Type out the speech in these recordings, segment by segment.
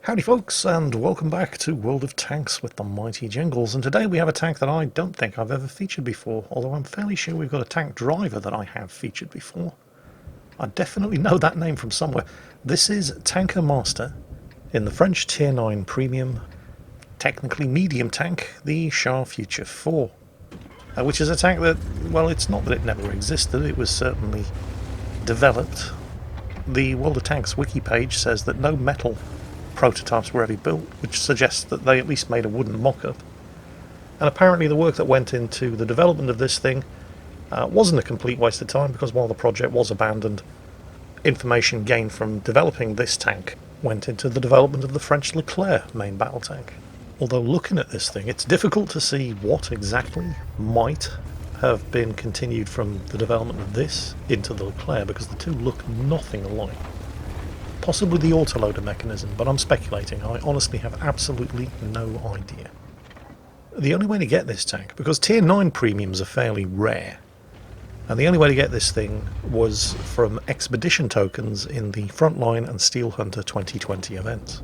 Howdy folks, and welcome back to World of Tanks with the mighty Jingles. And today we have a tank that I don't think I've ever featured before, although I'm fairly sure we've got a tank driver that I have featured before. I definitely know that name from somewhere. This is Tanker Master in the French Tier 9 Premium, technically medium tank, the Char Future 4. Which is a tank that, well, it's not that it never existed, it was certainly developed. The World of Tanks wiki page says that no metal prototypes were ever built, which suggests that they at least made a wooden mock-up. And apparently the work that went into the development of this thing wasn't a complete waste of time, because while the project was abandoned, information gained from developing this tank went into the development of the French Leclerc main battle tank. Although looking at this thing, it's difficult to see what exactly might have been continued from the development of this into the Leclerc, because the two look nothing alike. Possibly the autoloader mechanism, but I'm speculating. I honestly have absolutely no idea. The only way to get this tank, because Tier 9 premiums are fairly rare, and the only way to get this thing was from expedition tokens in the Frontline and Steel Hunter 2020 events.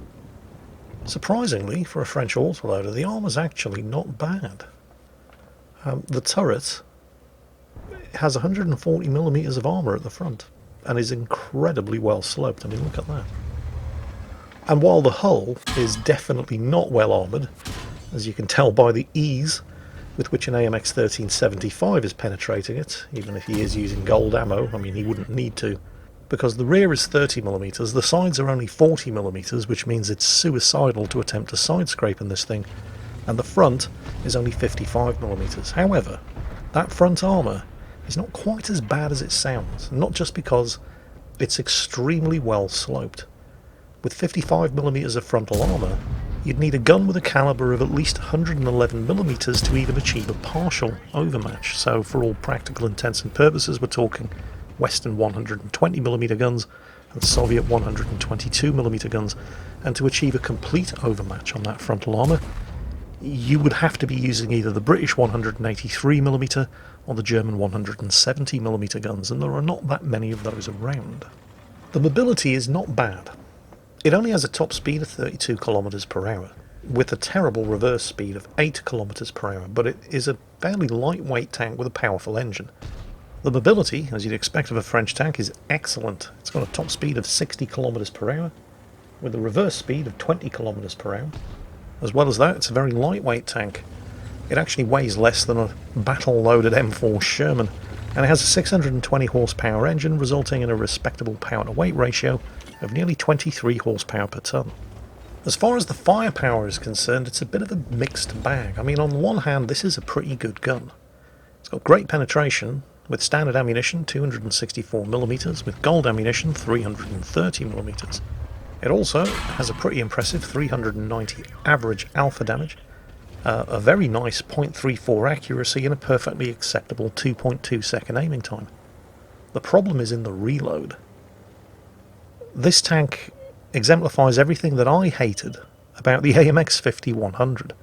Surprisingly, for a French autoloader, the armour's actually not bad. The turret has 140mm of armour at the front, and is incredibly well sloped. I mean, look at that. And while the hull is definitely not well armoured, as you can tell by the ease with which an AMX 1375 is penetrating it, even if he is using gold ammo, I mean, he wouldn't need to, because the rear is 30mm, the sides are only 40mm, which means it's suicidal to attempt to side scrape in this thing, and the front is only 55mm. However, that front armour is not quite as bad as it sounds, not just because it's extremely well sloped. With 55mm of frontal armour, you'd need a gun with a calibre of at least 111mm to even achieve a partial overmatch, so for all practical intents and purposes we're talking Western 120mm guns and Soviet 122mm guns, and to achieve a complete overmatch on that frontal armour, you would have to be using either the British 183mm or the German 170mm guns, and there are not that many of those around. The mobility is not bad. It only has a top speed of 32 km per hour, with a terrible reverse speed of 8 km per hour, but it is a fairly lightweight tank with a powerful engine. The mobility, as you'd expect of a French tank, is excellent. It's got a top speed of 60 km per hour, with a reverse speed of 20 km per hour. As well as that, it's a very lightweight tank. It actually weighs less than a battle-loaded M4 Sherman, and it has a 620 horsepower engine, resulting in a respectable power-to-weight ratio of nearly 23 horsepower per ton. As far as the firepower is concerned, it's a bit of a mixed bag. I mean, on the one hand, this is a pretty good gun. It's got great penetration, with standard ammunition 264mm, with gold ammunition 330mm. It also has a pretty impressive 390 average alpha damage, a very nice .34 accuracy, and a perfectly acceptable 2.2 second aiming time. The problem is in the reload. This tank exemplifies everything that I hated about the AMX 5100.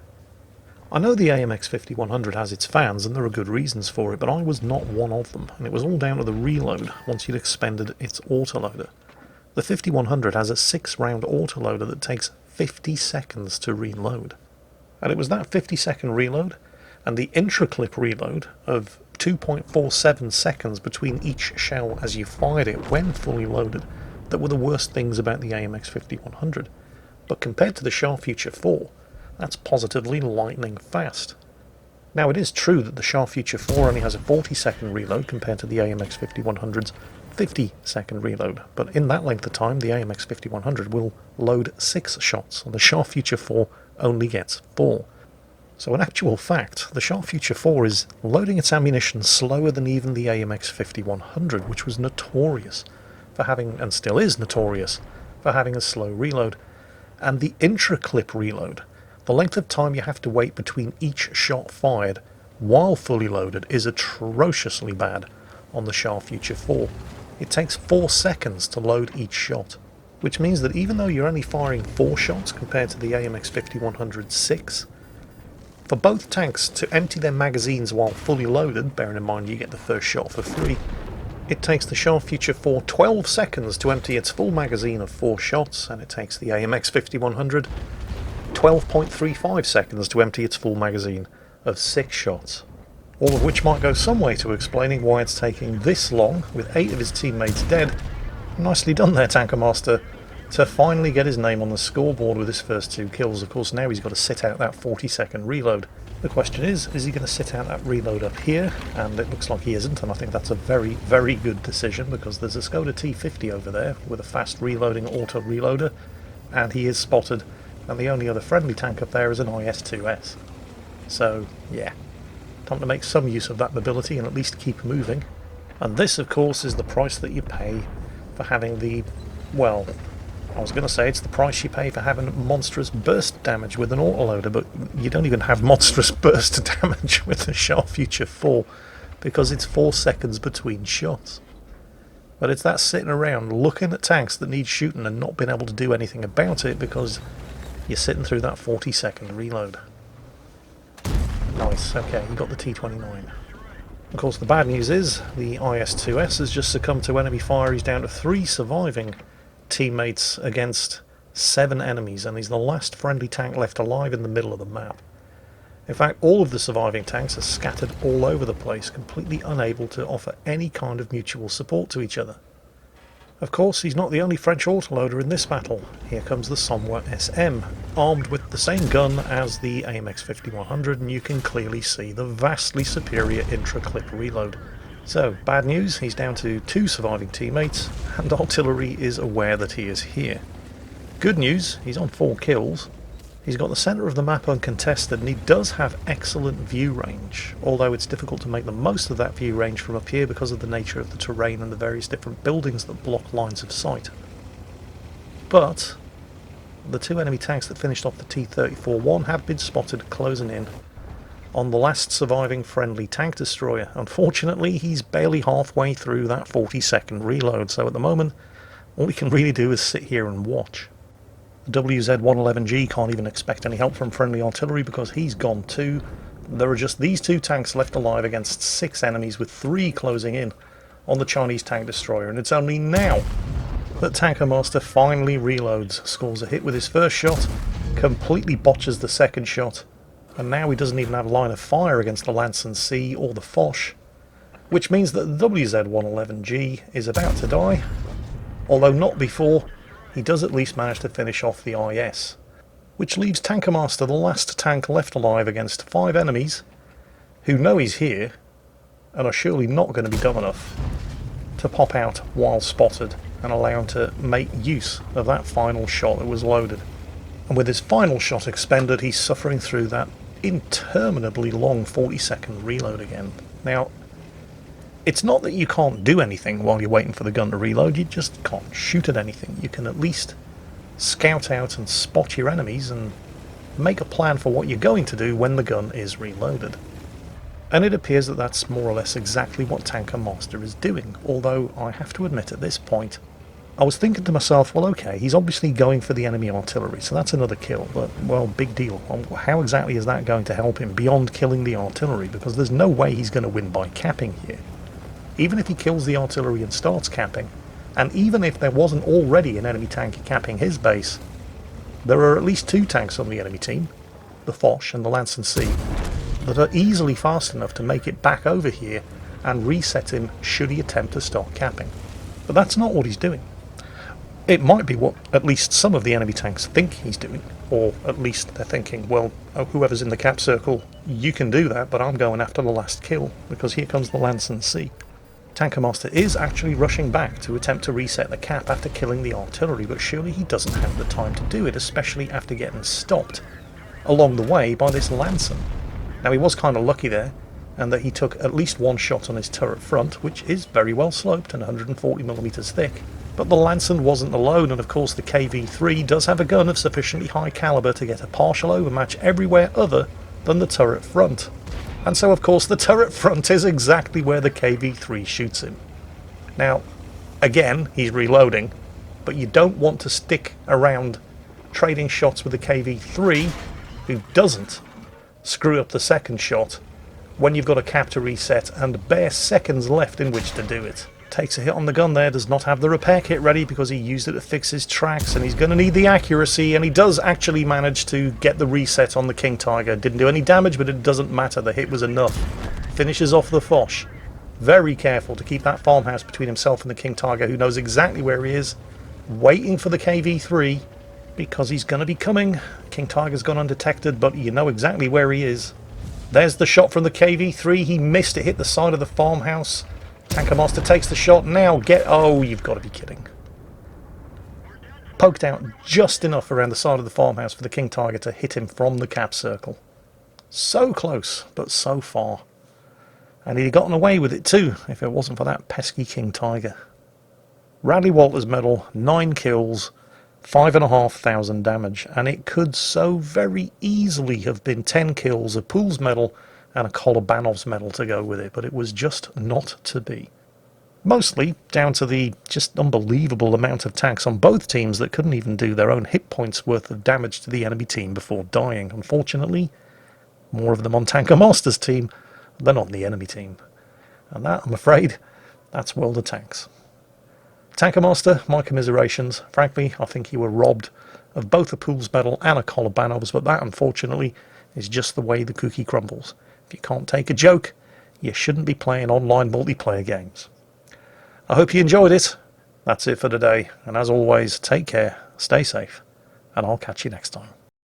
I know the AMX 5100 has its fans, and there are good reasons for it, but I was not one of them, and it was all down to the reload once you'd expended its autoloader. The 5100 has a 6-round autoloader that takes 50 seconds to reload. And it was that 50-second reload and the intra-clip reload of 2.47 seconds between each shell as you fired it when fully loaded that were the worst things about the AMX 5100. But compared to the Char Future 4, that's positively lightning fast. Now, it is true that the Char Future 4 only has a 40-second reload compared to the AMX 5100's 50-second reload, but in that length of time the AMX 5100 will load 6 shots, and the Char Future 4 only gets 4. So in actual fact, the Char Future 4 is loading its ammunition slower than even the AMX 5100, which was notorious for having, and still is notorious, for having a slow reload. And the intra-clip reload, the length of time you have to wait between each shot fired while fully loaded, is atrociously bad on the Char Future 4. It takes 4 seconds to load each shot, which means that even though you're only firing 4 shots compared to the AMX 5100's 6, for both tanks to empty their magazines while fully loaded, bearing in mind you get the first shot for free, It takes the Shah Future 4 12 seconds to empty its full magazine of 4 shots, and it takes the AMX 5100 12.35 seconds to empty its full magazine of 6 shots. All of which might go some way to explaining why it's taking this long, with 8 of his teammates dead. Nicely done there, Tanker Master, to finally get his name on the scoreboard with his first 2 kills. Of course, now he's got to sit out that 40-second reload. The question is he going to sit out that reload up here? And it looks like he isn't, and I think that's a very, very good decision, because there's a Skoda T50 over there with a fast reloading auto reloader, and he is spotted, and the only other friendly tank up there is an IS-2S. So, yeah, time to make some use of that mobility and at least keep moving. And this, of course, is the price that you pay for having the, well, I was going to say it's the price you pay for having monstrous burst damage with an autoloader, but you don't even have monstrous burst damage with the Shah Future 4, because it's 4 seconds between shots. But it's that sitting around looking at tanks that need shooting and not being able to do anything about it because you're sitting through that 40-second reload. Nice, okay, you got the T29. Of course, the bad news is the IS-2S has just succumbed to enemy fire. He's down to 3 surviving teammates against 7 enemies, and he's the last friendly tank left alive in the middle of the map. In fact, all of the surviving tanks are scattered all over the place, completely unable to offer any kind of mutual support to each other. Of course, he's not the only French autoloader in this battle. Here comes the Somwa SM, armed with the same gun as the AMX 5100, and you can clearly see the vastly superior intra-clip reload. So, bad news, he's down to 2 surviving teammates, and artillery is aware that he is here. Good news, he's on 4 kills. He's got the centre of the map uncontested, and he does have excellent view range, although it's difficult to make the most of that view range from up here because of the nature of the terrain and the various different buildings that block lines of sight. But the 2 enemy tanks that finished off the T-34-1 have been spotted closing in on the last surviving friendly tank destroyer. Unfortunately, he's barely halfway through that 40-second reload, so at the moment, all he can really do is sit here and watch. The WZ-111G can't even expect any help from friendly artillery because he's gone too. There are just these 2 tanks left alive against 6 enemies, with 3 closing in on the Chinese tank destroyer, and it's only now that Tanker Master finally reloads, scores a hit with his first shot, completely botches the second shot, and now he doesn't even have a line of fire against the Lanson C or the Foch, which means that the WZ-111G is about to die, although not before he does at least manage to finish off the IS, which leaves Tanker Master the last tank left alive against 5 enemies who know he's here and are surely not going to be dumb enough to pop out while spotted and allow him to make use of that final shot that was loaded. And with his final shot expended, he's suffering through that interminably long 40-second reload again. Now, it's not that you can't do anything while you're waiting for the gun to reload, you just can't shoot at anything. You can at least scout out and spot your enemies and make a plan for what you're going to do when the gun is reloaded. And it appears that that's more or less exactly what Tanker Master is doing, although I have to admit at this point, I was thinking to myself, well okay, he's obviously going for the enemy artillery, so that's another kill, but, well, big deal. How exactly is that going to help him beyond killing the artillery? Because there's no way he's going to win by capping here. Even if he kills the artillery and starts capping, and even if there wasn't already an enemy tank capping his base, there are at least 2 tanks on the enemy team, the Foch and the Lanson C, that are easily fast enough to make it back over here and reset him should he attempt to start capping. But that's not what he's doing. It might be what at least some of the enemy tanks think he's doing, or at least they're thinking, well, whoever's in the cap circle, you can do that, but I'm going after the last kill, because here comes the Lanson C. Tanker Master is actually rushing back to attempt to reset the cap after killing the artillery, but surely he doesn't have the time to do it, especially after getting stopped along the way by this Lanson. Now, he was kind of lucky there, and that he took at least 1 shot on his turret front, which is very well sloped and 140mm thick. But the Lanson wasn't alone, and of course the KV-3 does have a gun of sufficiently high caliber to get a partial overmatch everywhere other than the turret front. And so of course the turret front is exactly where the KV-3 shoots him. Now, again, he's reloading, but you don't want to stick around trading shots with the KV-3, who doesn't screw up the second shot, when you've got a cap to reset and bare seconds left in which to do it. Takes a hit on the gun there, does not have the repair kit ready because he used it to fix his tracks, and he's going to need the accuracy, and he does actually manage to get the reset on the King Tiger. Didn't do any damage, but it doesn't matter, the hit was enough. Finishes off the Foch. Very careful to keep that farmhouse between himself and the King Tiger, who knows exactly where he is, waiting for the KV-3 because he's going to be coming. King Tiger's gone undetected, but you know exactly where he is. There's the shot from the KV-3. He missed it, hit the side of the farmhouse. Tanker Master takes the shot. Now oh, you've got to be kidding. Poked out just enough around the side of the farmhouse for the King Tiger to hit him from the cap circle. So close, but so far. And he'd gotten away with it too, if it wasn't for that pesky King Tiger. Radley Walters medal, 9 kills, 5,500 damage, and it could so very easily have been 10 kills, a Pool's medal, and a Kolobanov's medal to go with it, but it was just not to be. Mostly down to the just unbelievable amount of tanks on both teams that couldn't even do their own hit points worth of damage to the enemy team before dying. Unfortunately, more of them on Tanker Master's team than on the enemy team. And that, I'm afraid, that's World of Tanks. Tanker Master, my commiserations. Frankly, I think you were robbed of both a Pool's medal and a Kolobanov's, but that, unfortunately, is just the way the cookie crumbles. If you can't take a joke, you shouldn't be playing online multiplayer games. I hope you enjoyed it. That's it for today, and as always, take care, stay safe, and I'll catch you next time.